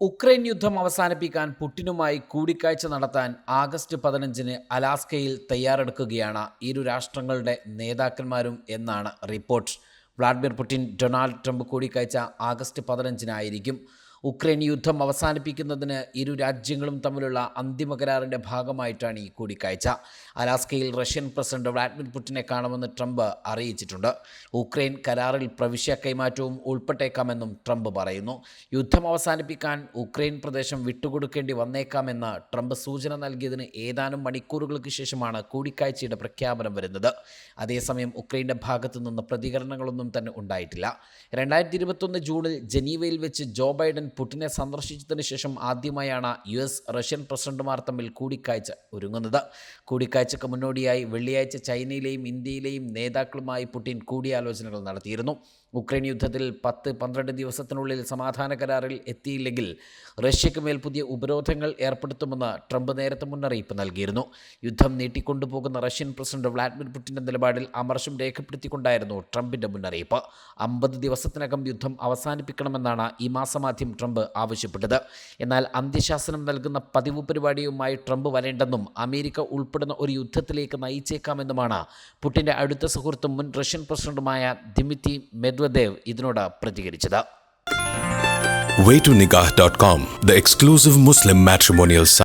Ukraine യുദ്ധം അവസാനിപ്പിക്കാൻ പുടിനുമായി കൂടിക്കാഴ്ച നടത്താൻ ആഗസ്റ്റ് 15-ന് അലാസ്കയിൽ തയ്യാറെടുക്കുകയാണ് ഇരു രാഷ്ട്രങ്ങളുടെ നേതാക്കന്മാരും എന്നാണ് report. Vladimir Putin Donald Trump കൂടിക്കാഴ്ച ആഗസ്റ്റ് 15-നായിരിക്കും. ഉക്രൈൻ യുദ്ധം അവസാനിപ്പിക്കുന്നതിന് ഇരു രാജ്യങ്ങളും തമ്മിലുള്ള അന്തിമ കരാറിൻ്റെ ഭാഗമായിട്ടാണ് ഈ കൂടിക്കാഴ്ച. അലാസ്കയിൽ റഷ്യൻ പ്രസിഡന്റ് വ്ളാഡിമിർ പുടിനെ കാണുമെന്ന് ട്രംപ് അറിയിച്ചിട്ടുണ്ട്. ഉക്രൈൻ കരാറിൽ പ്രവിശ്യ കൈമാറ്റവും ഉൾപ്പെട്ടേക്കാമെന്നും ട്രംപ് പറയുന്നു. യുദ്ധം അവസാനിപ്പിക്കാൻ ഉക്രൈൻ പ്രദേശം വിട്ടുകൊടുക്കേണ്ടി വന്നേക്കാമെന്ന് ട്രംപ് സൂചന നൽകിയതിന് ഏതാനും മണിക്കൂറുകൾക്ക് ശേഷമാണ് കൂടിക്കാഴ്ചയുടെ പ്രഖ്യാപനം വരുന്നത്. അതേസമയം ഉക്രൈൻ്റെ ഭാഗത്തു നിന്ന് പ്രതികരണങ്ങളൊന്നും തന്നെ ഉണ്ടായിട്ടില്ല. 2021 ജൂണിൽ ജനീവയിൽ വെച്ച് ജോ ബൈഡൻ പുടിനെ സന്ദർശിച്ചതിന് ശേഷം ആദ്യമായാണ് US റഷ്യൻ പ്രസിഡന്റുമാർ തമ്മിൽ കൂടിക്കാഴ്ച ഒരുങ്ങുന്നത്. കൂടിക്കാഴ്ചയ്ക്ക് മുന്നോടിയായി വെള്ളിയാഴ്ച ചൈനയിലെയും ഇന്ത്യയിലെയും നേതാക്കളുമായി പുടിൻ കൂടിയാലോചനകൾ നടത്തിയിരുന്നു. ഉക്രൈൻ യുദ്ധത്തിൽ 10-12 ദിവസത്തിനുള്ളിൽ സമാധാന കരാറിൽ എത്തിയില്ലെങ്കിൽ റഷ്യയ്ക്ക് മേൽ പുതിയ ഉപരോധങ്ങൾ ഏർപ്പെടുത്തുമെന്ന് ട്രംപ് നേരത്തെ മുന്നറിയിപ്പ് നൽകിയിരുന്നു. യുദ്ധം നീട്ടിക്കൊണ്ടുപോകുന്ന റഷ്യൻ പ്രസിഡന്റ് വ്ളാഡിമിർ പുടിൻ്റെ നിലപാടിൽ അമർഷം രേഖപ്പെടുത്തിക്കൊണ്ടായിരുന്നു ട്രംപിൻ്റെ മുന്നറിയിപ്പ്. 50 ദിവസത്തിനകം യുദ്ധം അവസാനിപ്പിക്കണമെന്നാണ് ഈ മാസം ആദ്യം ട്രംപ് ആവശ്യപ്പെട്ടത്. എന്നാൽ അന്ത്യശാസനം നൽകുന്ന പതിവ് പരിപാടിയുമായി ട്രംപ് വരേണ്ടെന്നും അമേരിക്ക ഉൾപ്പെടുന്ന ഒരു യുദ്ധത്തിലേക്ക് നയിച്ചേക്കാമെന്നുമാണ് പുടിൻ്റെ അടുത്ത സുഹൃത്തും മുൻ റഷ്യൻ പ്രസിഡന്റുമായ ദിമിത്രി മെദ്വദേവ് ഇതിനോട് പ്രതികരിച്ചത്. waytonikah.com, the exclusive Muslim matrimonial site.